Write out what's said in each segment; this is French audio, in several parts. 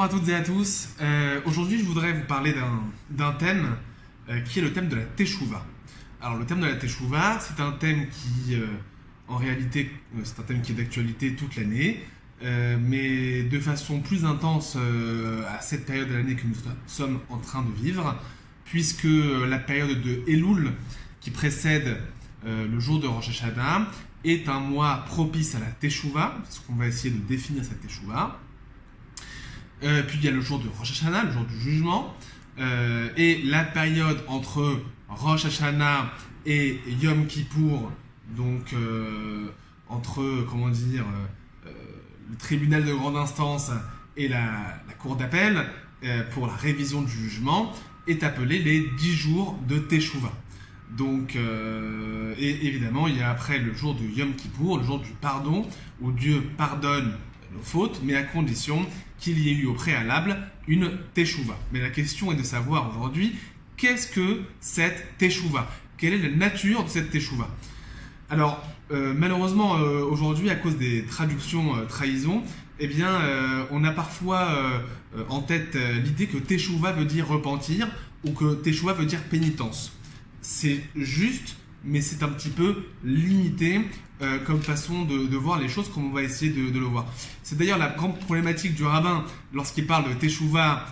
à toutes et à tous. Aujourd'hui, je voudrais vous parler d'un thème qui est le thème de la Teshuvah. Alors, le thème de la Teshuvah, c'est un thème qui, en réalité, c'est un thème qui est d'actualité toute l'année, mais de façon plus intense à cette période de l'année que nous sommes en train de vivre, puisque la période de Elul, qui précède le jour de Rosh Hashanah, est un mois propice à la Teshuvah, parce qu'on va essayer de définir cette Teshuvah. Puis il y a le jour de Rosh Hashanah, le jour du jugement, et la période entre Rosh Hashanah et Yom Kippour, donc entre, comment dire, le tribunal de grande instance et la cour d'appel, pour la révision du jugement, est appelée les 10 jours de Teshuvah. Donc, et évidemment, il y a après le jour du Yom Kippour, le jour du pardon, où Dieu pardonne nos fautes, mais à condition qu'il y ait eu au préalable une Teshuvah. Mais la question est de savoir aujourd'hui, qu'est-ce que cette Teshuvah? Quelle est la nature de cette Teshuvah? Alors, malheureusement, aujourd'hui, à cause des traductions trahison, eh bien, on a parfois en tête l'idée que Teshuvah veut dire repentir, ou que Teshuvah veut dire pénitence. C'est juste, mais c'est un petit peu limité comme façon de voir les choses, comme on va essayer de le voir. C'est d'ailleurs la grande problématique du rabbin lorsqu'il parle de Teshuvah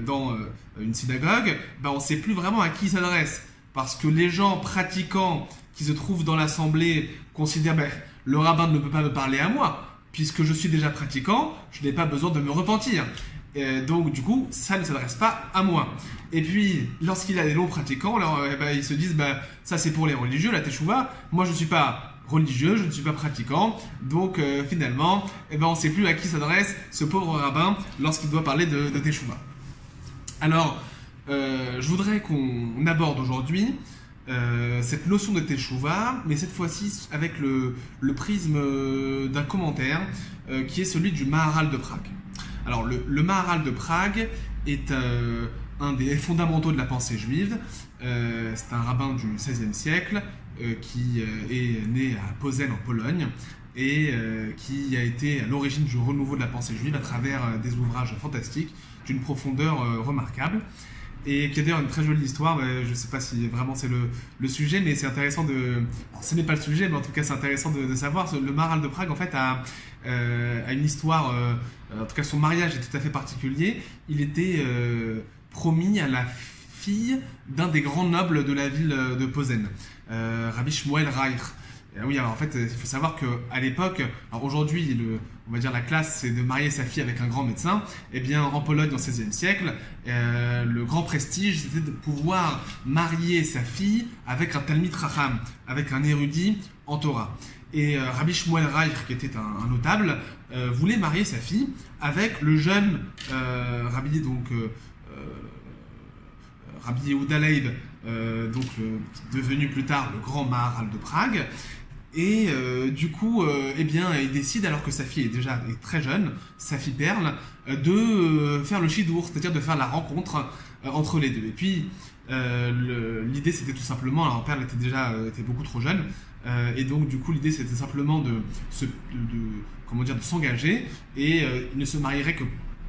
dans une synagogue. On ne sait plus vraiment à qui il s'adresse, parce que les gens pratiquants qui se trouvent dans l'assemblée considèrent le rabbin ne peut pas me parler à moi, puisque je suis déjà pratiquant, je n'ai pas besoin de me repentir. Donc du coup, ça ne s'adresse pas à moi. Et puis, lorsqu'il y a des non-pratiquants, alors ils se disent, ça c'est pour les religieux, la Teshuvah. Moi je ne suis pas religieux, je ne suis pas pratiquant. Donc finalement, on ne sait plus à qui s'adresse ce pauvre rabbin lorsqu'il doit parler de Teshuvah. Alors, je voudrais qu'on aborde aujourd'hui cette notion de Teshuvah, mais cette fois-ci avec le prisme d'un commentaire qui est celui du Maharal de Prague. Alors, le Maharal de Prague est un des fondamentaux de la pensée juive. C'est un rabbin du XVIe siècle qui est né à Posen en Pologne et qui a été à l'origine du renouveau de la pensée juive à travers des ouvrages fantastiques d'une profondeur remarquable. Et qui a d'ailleurs une très jolie histoire, je ne sais pas si vraiment c'est le sujet, mais c'est intéressant de... Alors, ce n'est pas le sujet, mais en tout cas c'est intéressant de savoir. Le Maharal de Prague en fait a une histoire, en tout cas son mariage est tout à fait particulier. Il était promis à la fille d'un des grands nobles de la ville de Posen, Rabbi Shmuel Reich. Oui, alors en fait, il faut savoir qu'à l'époque, alors aujourd'hui, on va dire la classe, c'est de marier sa fille avec un grand médecin. Eh bien, en Pologne, au XVIe siècle, le grand prestige, c'était de pouvoir marier sa fille avec un Talmid Chacham, avec un érudit en Torah. Et Rabbi Shmuel Reich, qui était un notable, voulait marier sa fille avec le jeune Rabbi, donc Rabbi Yehuda Leib, devenu plus tard le grand Maharal de Prague. Et du coup, il décide, alors que sa fille est très jeune, sa fille Perle, de faire le shidur, c'est-à-dire de faire la rencontre entre les deux. Et puis, l'idée c'était tout simplement, alors Perle était beaucoup trop jeune, et donc du coup l'idée c'était simplement de s'engager, et il ne se marierait que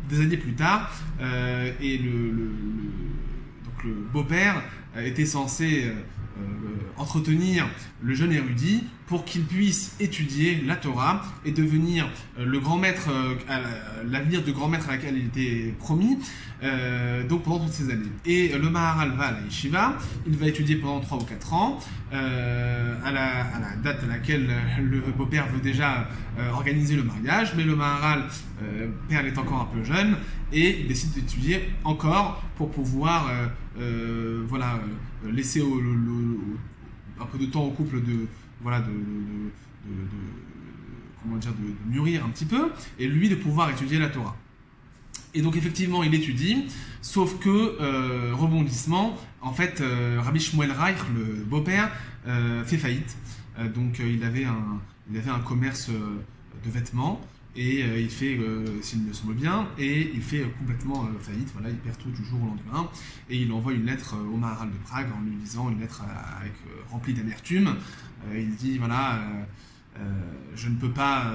des années plus tard, et donc le beau-père était censé entretenir le jeune érudit pour qu'il puisse étudier la Torah et devenir le grand maître, l'avenir de grand maître à laquelle il était promis, donc pendant toutes ces années. Et le Maharal va à la yeshiva, il va étudier pendant 3 ou 4 ans, à la date à laquelle le beau-père veut déjà organiser le mariage, mais le Maharal, Perle est encore un peu jeune, et il décide d'étudier encore pour pouvoir laisser un peu de temps au couple de mûrir un petit peu, et lui de pouvoir étudier la Torah. Et donc effectivement il étudie, sauf que rebondissement, en fait Rabbi Shmuel Reich, le beau-père, fait faillite. Donc il avait un commerce de vêtements, et il fait, s'il me semble bien, et il fait complètement faillite. Voilà, il perd tout du jour au lendemain, et il envoie une lettre au Maharal de Prague en lui disant, une lettre remplie d'amertume. Il dit voilà, je ne peux pas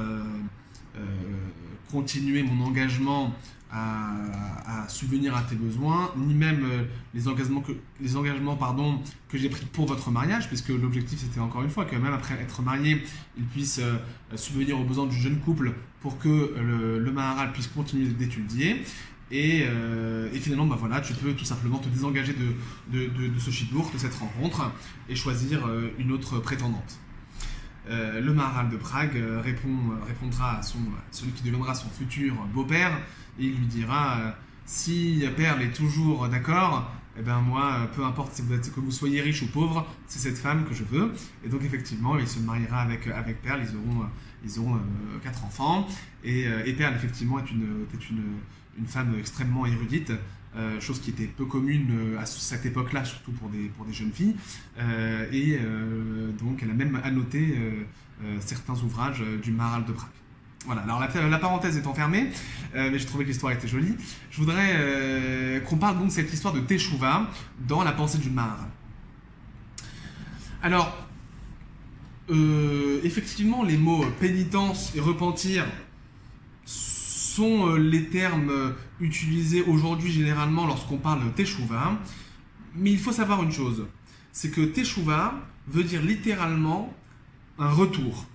continuer mon engagement à subvenir à tes besoins, ni même les engagements que j'ai pris pour votre mariage, puisque l'objectif c'était encore une fois que même après être marié, il puisse subvenir aux besoins du jeune couple pour que le Maharal puisse continuer d'étudier. Et finalement, bah voilà, tu peux tout simplement te désengager de ce chidour, de cette rencontre, et choisir une autre prétendante. Le Maharal de Prague répondra à celui qui deviendra son futur beau-père, et il lui dira si Perle est toujours d'accord, eh ben moi, peu importe que vous soyez riche ou pauvre, c'est cette femme que je veux. Et donc effectivement, il se mariera avec Perle, ils auront 4 enfants, et Perle effectivement est une femme extrêmement érudite, chose qui était peu commune à cette époque-là, surtout pour des jeunes filles, donc elle a même annoté certains ouvrages du Maharal de Prague. Voilà, alors la parenthèse étant fermée, mais je trouvais que l'histoire était jolie, je voudrais qu'on parle donc de cette histoire de Teshuvah dans la pensée du Maharal. Alors, effectivement, les mots pénitence et repentir sont les termes utilisés aujourd'hui généralement lorsqu'on parle de Teshuvah, mais il faut savoir une chose, c'est que Teshuvah veut dire littéralement un retour.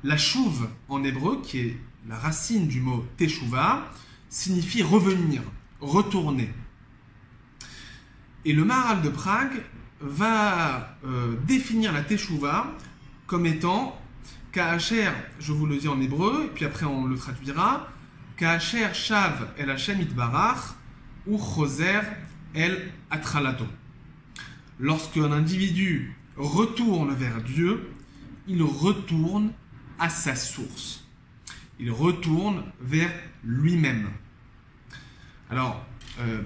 La chouv en hébreu, qui est la racine du mot Teshuvah, signifie revenir, retourner. Et le Maharal de Prague va définir la Teshuvah comme étant Ka'asher, je vous le dis en hébreu, et puis après on le traduira, Ka'asher shav el Hashem itbarach ou choser el atralato. Lorsqu'un individu retourne vers Dieu, il retourne à sa source. Il retourne vers lui-même. Alors,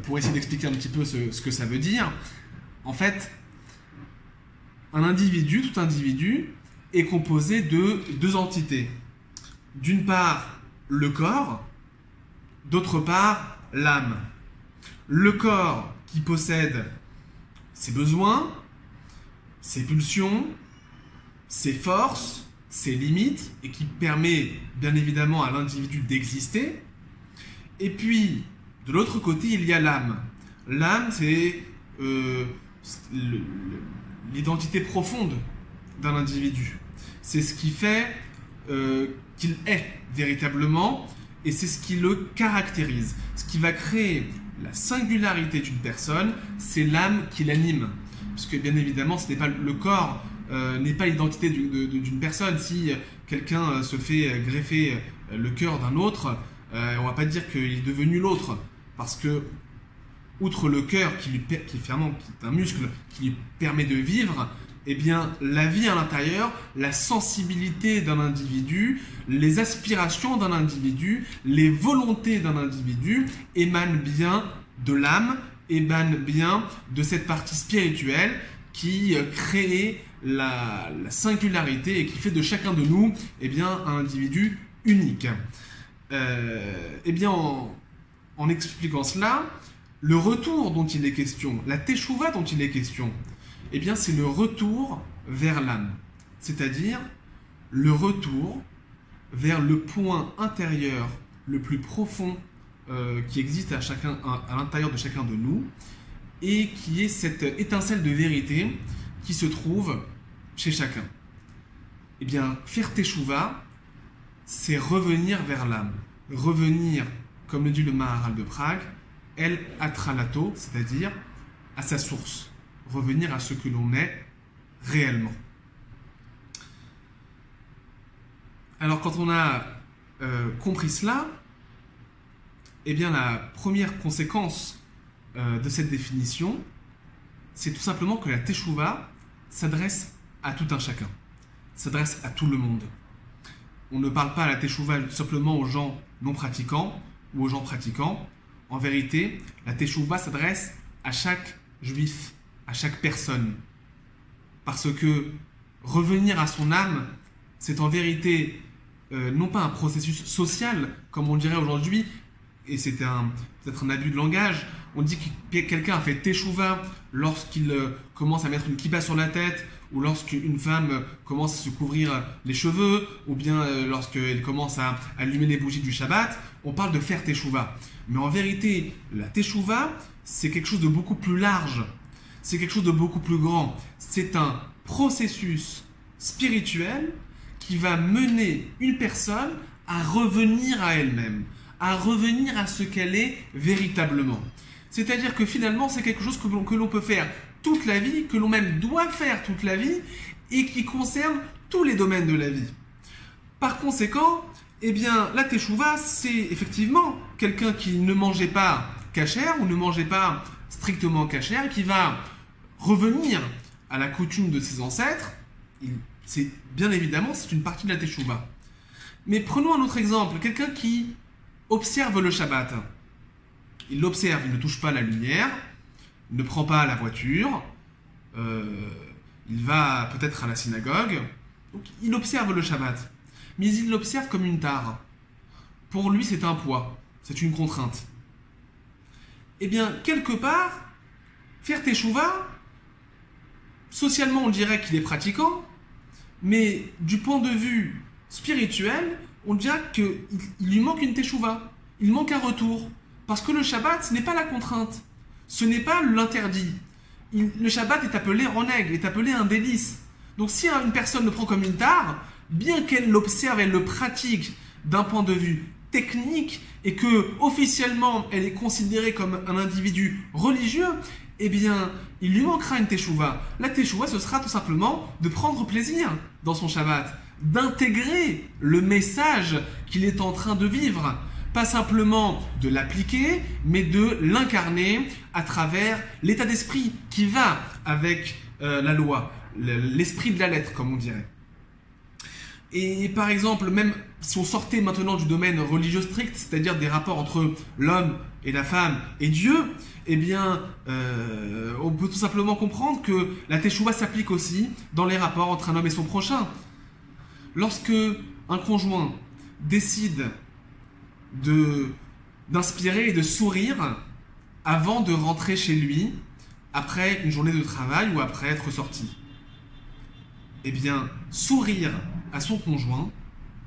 pour essayer d'expliquer un petit peu ce que ça veut dire, en fait, tout individu, est composé de 2 entités. D'une part, le corps, d'autre part, l'âme. Le corps qui possède ses besoins, ses pulsions, ses forces, ses limites, et qui permet bien évidemment à l'individu d'exister. Et puis, de l'autre côté, il y a l'âme. L'âme, c'est l'identité profonde d'un individu. C'est ce qui fait qu'il est véritablement, et c'est ce qui le caractérise. Ce qui va créer la singularité d'une personne, c'est l'âme qui l'anime. Parce que bien évidemment, ce n'est pas le corps, n'est pas l'identité d'une personne. Si quelqu'un se fait greffer le cœur d'un autre, on ne va pas dire qu'il est devenu l'autre, parce que outre le cœur qui est un muscle qui lui permet de vivre, eh bien la vie à l'intérieur, la sensibilité d'un individu, les aspirations d'un individu, les volontés d'un individu émanent bien de l'âme, émanent bien de cette partie spirituelle qui crée la singularité et qui fait de chacun de nous un individu unique. Eh bien, en expliquant cela, le retour dont il est question, la Teshuvah dont il est question, eh bien, c'est le retour vers l'âme, c'est-à-dire le retour vers le point intérieur le plus profond qui existe à l'intérieur de chacun de nous, et qui est cette étincelle de vérité qui se trouve chez chacun. Eh bien, faire Teshuvah, c'est revenir vers l'âme. Revenir, comme le dit le Maharal de Prague, el atralato, c'est-à-dire à sa source. Revenir à ce que l'on est réellement. Alors, quand on a compris cela, eh bien, la première conséquence de cette définition, c'est tout simplement que la Teshuvah s'adresse à tout un chacun, s'adresse à tout le monde. On ne parle pas à la Teshuvah simplement aux gens non pratiquants ou aux gens pratiquants. En vérité, la Teshuvah s'adresse à chaque juif, à chaque personne. Parce que revenir à son âme, c'est en vérité non pas un processus social, comme on dirait aujourd'hui, et c'est peut-être un abus de langage. On dit que quelqu'un a fait Teshuvah lorsqu'il commence à mettre une kippa sur la tête, ou lorsqu'une femme commence à se couvrir les cheveux, ou bien lorsqu'elle commence à allumer les bougies du Shabbat, on parle de faire teshuva. Mais en vérité, la teshuva, c'est quelque chose de beaucoup plus large, c'est quelque chose de beaucoup plus grand. C'est un processus spirituel qui va mener une personne à revenir à elle-même, à revenir à ce qu'elle est véritablement. C'est-à-dire que finalement, c'est quelque chose que l'on peut faire toute la vie, que l'on même doit faire toute la vie, et qui concerne tous les domaines de la vie. Par conséquent, eh bien, la teshuva, c'est effectivement quelqu'un qui ne mangeait pas kasher, ou ne mangeait pas strictement kasher, et qui va revenir à la coutume de ses ancêtres. C'est bien évidemment, c'est une partie de la teshuva. Mais prenons un autre exemple, quelqu'un qui observe le Shabbat. Il l'observe, il ne touche pas la lumière, il ne prend pas la voiture, il va peut-être à la synagogue, donc il observe le Shabbat. Mais il l'observe comme une tare. Pour lui, c'est un poids, c'est une contrainte. Eh bien, quelque part, faire teshuva, socialement on dirait qu'il est pratiquant, mais du point de vue spirituel, on dirait qu'il lui manque une teshuva, il manque un retour. Parce que le Shabbat, ce n'est pas la contrainte, ce n'est pas l'interdit. Le Shabbat est appelé roneg, est appelé un délice. Donc si une personne le prend comme une tare, bien qu'elle l'observe, elle le pratique d'un point de vue technique, et que officiellement elle est considérée comme un individu religieux, eh bien, il lui manquera une teshuva. La teshuva, ce sera tout simplement de prendre plaisir dans son Shabbat, d'intégrer le message qu'il est en train de vivre. Pas simplement de l'appliquer, mais de l'incarner à travers l'état d'esprit qui va avec la loi, l'esprit de la lettre, comme on dirait. Et par exemple, même si on sortait maintenant du domaine religieux strict, c'est-à-dire des rapports entre l'homme et la femme et Dieu, eh bien, on peut tout simplement comprendre que la teshuva s'applique aussi dans les rapports entre un homme et son prochain. Lorsque un conjoint décide d'inspirer et de sourire avant de rentrer chez lui, après une journée de travail ou après être sorti. Eh bien, sourire à son conjoint,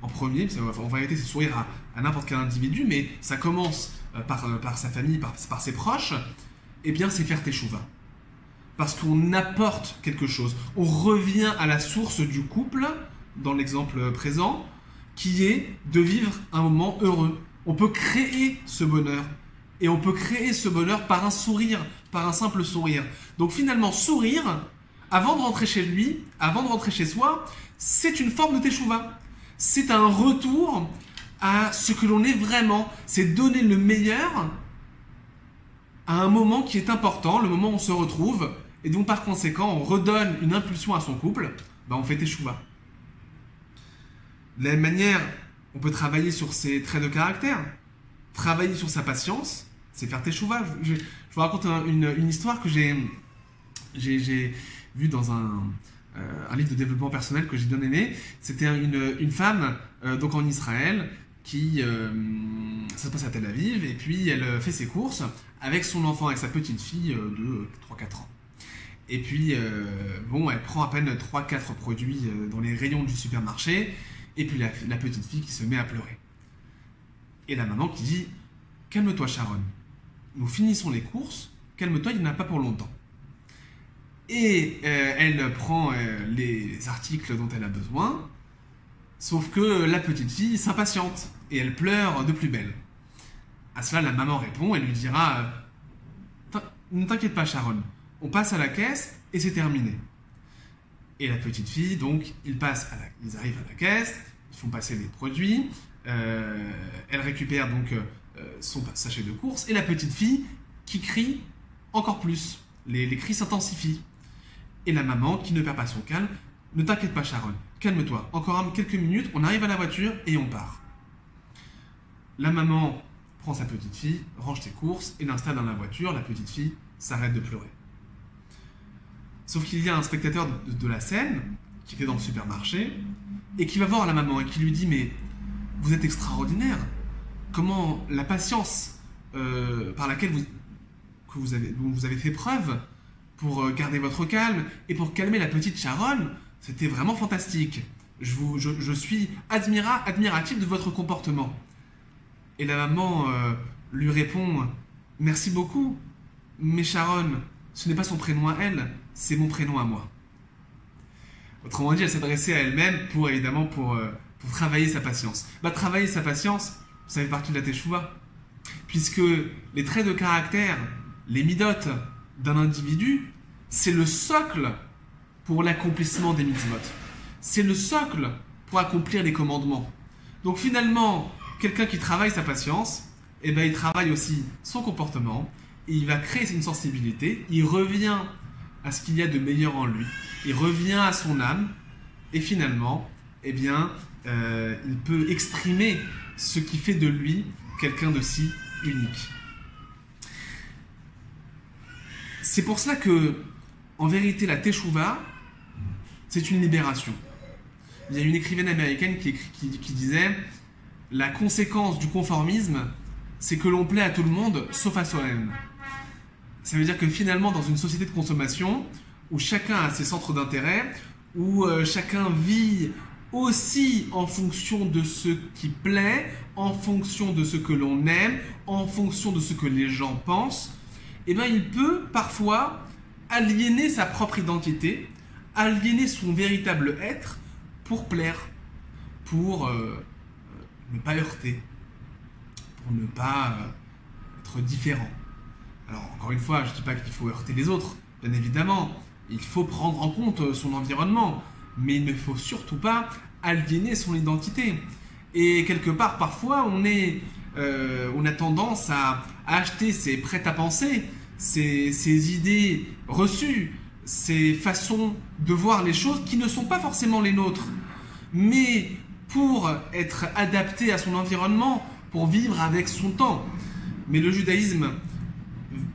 en premier, en vérité c'est sourire à n'importe quel individu, mais ça commence par sa famille, par ses proches, eh bien c'est faire teshuva. Parce qu'on apporte quelque chose, on revient à la source du couple, dans l'exemple présent, qui est de vivre un moment heureux. On peut créer ce bonheur. Et on peut créer ce bonheur par un sourire, par un simple sourire. Donc finalement, sourire, avant de rentrer chez lui, avant de rentrer chez soi, c'est une forme de teshuva. C'est un retour à ce que l'on est vraiment. C'est donner le meilleur à un moment qui est important, le moment où on se retrouve. Et donc par conséquent, on redonne une impulsion à son couple, on fait teshuva. De la même manière, on peut travailler sur ses traits de caractère, travailler sur sa patience, c'est faire teshuva. Je vous raconte une histoire que j'ai vue dans un livre de développement personnel que j'ai bien aimé. C'était une femme donc en Israël qui, ça se passe à Tel Aviv, et puis elle fait ses courses avec son enfant, avec sa petite fille de 3-4 ans. Et puis, elle prend à peine 3-4 produits dans les rayons du supermarché. Et puis la petite fille qui se met à pleurer. Et la maman qui dit « Calme-toi Sharon, nous finissons les courses, calme-toi, il n'y en a pas pour longtemps. » Et elle prend les articles dont elle a besoin, sauf que la petite fille s'impatiente et elle pleure de plus belle. À cela, la maman répond et lui dira « Ne t'inquiète pas Sharon, on passe à la caisse et c'est terminé. » Et la petite fille, donc, ils arrivent à la caisse, ils font passer les produits, elle récupère donc son sachet de course, et la petite fille qui crie encore plus. Les cris s'intensifient. Et la maman, qui ne perd pas son calme, ne t'inquiète pas Sharon, calme-toi, encore quelques minutes, on arrive à la voiture et on part. La maman prend sa petite fille, range ses courses et l'installe dans la voiture, la petite fille s'arrête de pleurer. Sauf qu'il y a un spectateur de la scène, qui était dans le supermarché, et qui va voir la maman et qui lui dit « Mais vous êtes extraordinaire, comment la patience par laquelle vous avez fait preuve pour garder votre calme et pour calmer la petite Sharon, c'était vraiment fantastique. Je suis admiratif de votre comportement. Et la maman lui répond « Merci beaucoup, mais Sharon, ce n'est pas son prénom à elle, c'est mon prénom à moi. » Autrement dit, elle s'adressait à elle-même pour travailler sa patience. Travailler sa patience, ça fait partie de la Teshuvah. Puisque les traits de caractère, les midotes d'un individu, c'est le socle pour l'accomplissement des mitzvot. C'est le socle pour accomplir les commandements. Donc finalement, quelqu'un qui travaille sa patience, il travaille aussi son comportement, et il va créer une sensibilité, il revient à ce qu'il y a de meilleur en lui, il revient à son âme, et finalement, il peut exprimer ce qui fait de lui quelqu'un de si unique. C'est pour cela que, en vérité, la Teshuvah, c'est une libération. Il y a une écrivaine américaine qui disait « La conséquence du conformisme, c'est que l'on plaît à tout le monde, sauf à soi-même. » Ça veut dire que finalement, dans une société de consommation, où chacun a ses centres d'intérêt, où chacun vit aussi en fonction de ce qui plaît, en fonction de ce que l'on aime, en fonction de ce que les gens pensent, il peut parfois aliéner sa propre identité, aliéner son véritable être pour plaire, pour ne pas heurter, pour ne pas être différent. Alors encore une fois, je ne dis pas qu'il faut heurter les autres, bien évidemment, il faut prendre en compte son environnement, mais il ne faut surtout pas aliéner son identité. Et quelque part, parfois, on a tendance à acheter ses prêts-à-penser, ses idées reçues, ses façons de voir les choses qui ne sont pas forcément les nôtres. Mais pour être adapté à son environnement, pour vivre avec son temps. Mais le judaïsme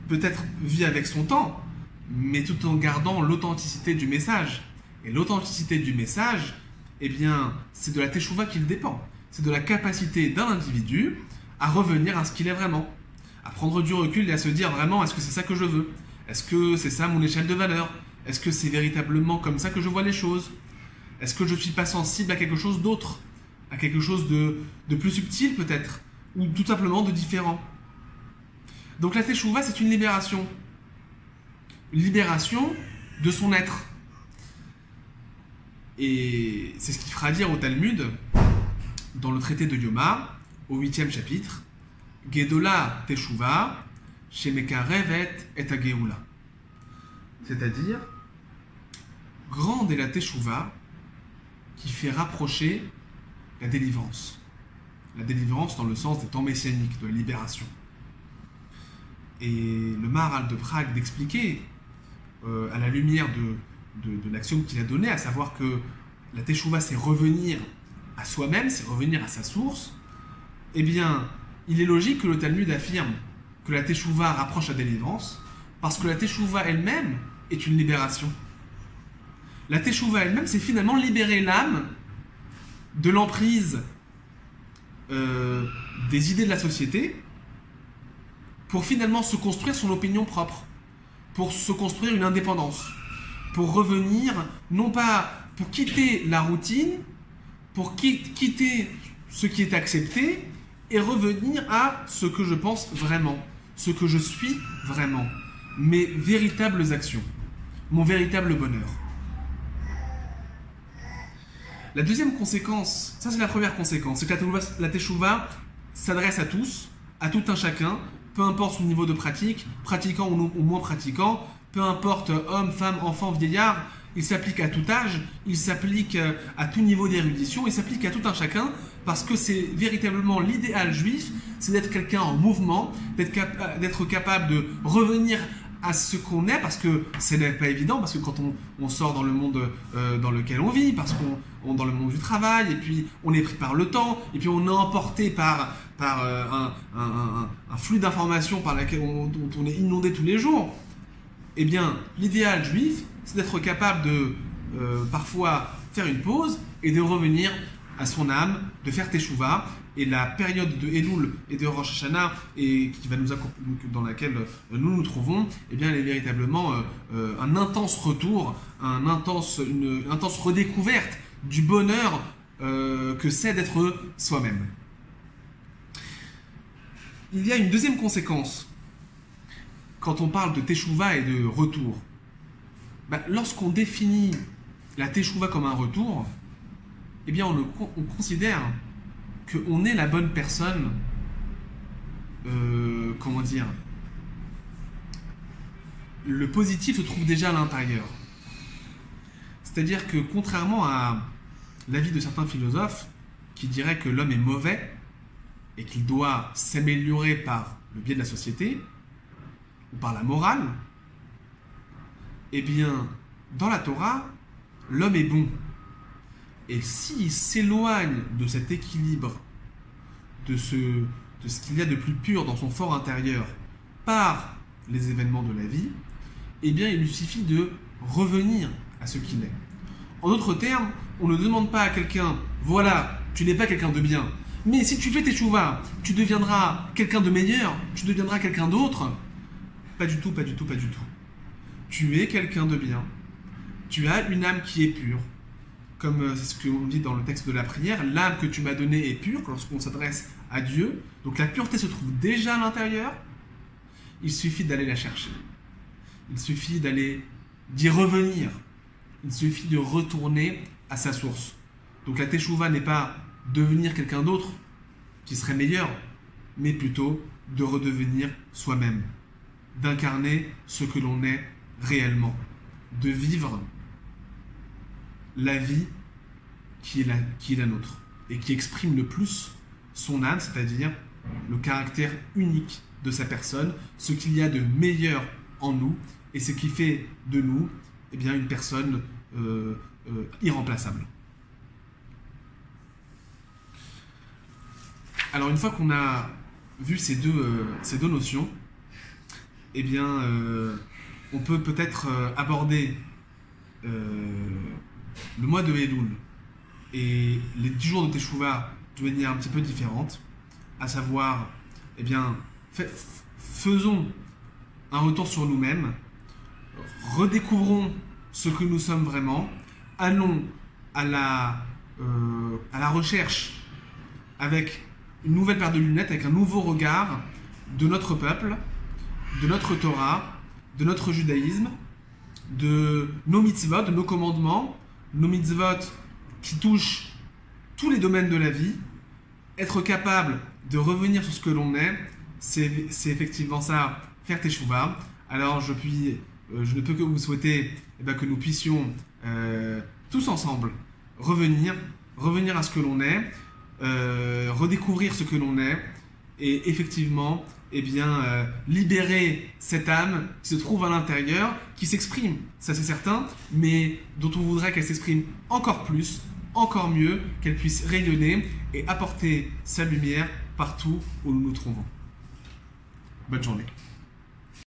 peut-être vit avec son temps, mais tout en gardant l'authenticité du message. Et l'authenticité du message, c'est de la Teshuvah qu'il dépend. C'est de la capacité d'un individu à revenir à ce qu'il est vraiment. À prendre du recul et à se dire vraiment, est-ce que c'est ça que je veux? Est-ce que c'est ça mon échelle de valeur? Est-ce que c'est véritablement comme ça que je vois les choses? Est-ce que je ne suis pas sensible à quelque chose d'autre? À quelque chose de plus subtil peut-être? Ou tout simplement de différent? Donc la Teshuvah, c'est une libération. Une libération de son être. Et c'est ce qui fera dire au Talmud, dans le traité de Yoma, au 8e chapitre, Gedola Teshuvah, Shemekarevet et Ageoula. C'est-à-dire, grande est la Teshuvah qui fait rapprocher la délivrance. La délivrance dans le sens des temps messianiques, de la libération. Et le Maharal de Prague d'expliquer, à la lumière de l'axiome qu'il a donné, à savoir que la Teshuvah, c'est revenir à soi-même, c'est revenir à sa source, il est logique que le Talmud affirme que la Teshuvah rapproche la délivrance, parce que la Teshuvah elle-même est une libération. La Teshuvah elle-même, c'est finalement libérer l'âme de l'emprise des idées de la société pour finalement se construire son opinion propre, pour se construire une indépendance, pour revenir, non pas pour quitter la routine, pour quitter ce qui est accepté et revenir à ce que je pense vraiment, ce que je suis vraiment, mes véritables actions, mon véritable bonheur. La deuxième conséquence, ça c'est la première conséquence, c'est que la Teshuvah s'adresse à tous, à tout un chacun, peu importe son niveau de pratique, pratiquant ou moins pratiquant, peu importe homme, femme, enfant, vieillard, il s'applique à tout âge, il s'applique à tout niveau d'érudition, il s'applique à tout un chacun, parce que c'est véritablement l'idéal juif, c'est d'être quelqu'un en mouvement, d'être capable de revenir à ce qu'on est, parce que ce n'est pas évident, parce que quand on sort dans le monde dans lequel on vit, parce qu'on dans le monde du travail, et puis on est pris par le temps, et puis on est emporté par un flux d'informations dont on est inondé tous les jours, l'idéal juif, c'est d'être capable de parfois faire une pause et de revenir à son âme de faire Teshuvah. Et la période de Elul et de Rosh Hashanah, et qui va dans laquelle nous nous trouvons, eh bien, elle est véritablement un intense retour, une intense redécouverte du bonheur que c'est d'être soi-même. Il y a une deuxième conséquence quand on parle de Teshuvah et de retour. Lorsqu'on définit la Teshuvah comme un retour, eh bien on considère qu'on est la bonne personne, comment dire, le positif se trouve déjà à l'intérieur. C'est-à-dire que contrairement à l'avis de certains philosophes qui diraient que l'homme est mauvais et qu'il doit s'améliorer par le biais de la société ou par la morale, eh bien, dans la Torah, l'homme est bon. Et s'il s'éloigne de cet équilibre, de ce qu'il y a de plus pur dans son fort intérieur par les événements de la vie, eh bien il lui suffit de revenir à ce qu'il est. En d'autres termes, on ne demande pas à quelqu'un, voilà, tu n'es pas quelqu'un de bien, mais si tu fais Teshuvah, tu deviendras quelqu'un de meilleur, tu deviendras quelqu'un d'autre. Pas du tout, pas du tout, pas du tout. Tu es quelqu'un de bien, tu as une âme qui est pure. Comme c'est ce qu'on dit dans le texte de la prière, l'âme que tu m'as donnée est pure lorsqu'on s'adresse à Dieu. Donc la pureté se trouve déjà à l'intérieur. Il suffit d'aller la chercher. Il suffit d'y revenir. Il suffit de retourner à sa source. Donc la Teshuvah n'est pas devenir quelqu'un d'autre qui serait meilleur, mais plutôt de redevenir soi-même, d'incarner ce que l'on est réellement, de vivre la vie qui est la nôtre et qui exprime le plus son âme, c'est-à-dire le caractère unique de sa personne, ce qu'il y a de meilleur en nous et ce qui fait de nous une personne irremplaçable. Alors une fois qu'on a vu ces deux notions, on peut peut-être aborder le mois de Elul et les 10 jours de Teshuvah de manière un petit peu différente, à savoir, faisons un retour sur nous-mêmes, redécouvrons ce que nous sommes vraiment, allons à la recherche avec une nouvelle paire de lunettes, avec un nouveau regard de notre peuple, de notre Torah, de notre judaïsme, de nos mitzvot, de nos commandements, nos mitzvot qui touchent tous les domaines de la vie. Être capable de revenir sur ce que l'on est, c'est effectivement ça, faire Teshuvah. Alors je ne peux que vous souhaiter que nous puissions tous ensemble revenir à ce que l'on est, redécouvrir ce que l'on est, et effectivement libérer cette âme qui se trouve à l'intérieur, qui s'exprime, ça c'est certain, mais dont on voudrait qu'elle s'exprime encore plus, encore mieux, qu'elle puisse rayonner et apporter sa lumière partout où nous nous trouvons. Bonne journée.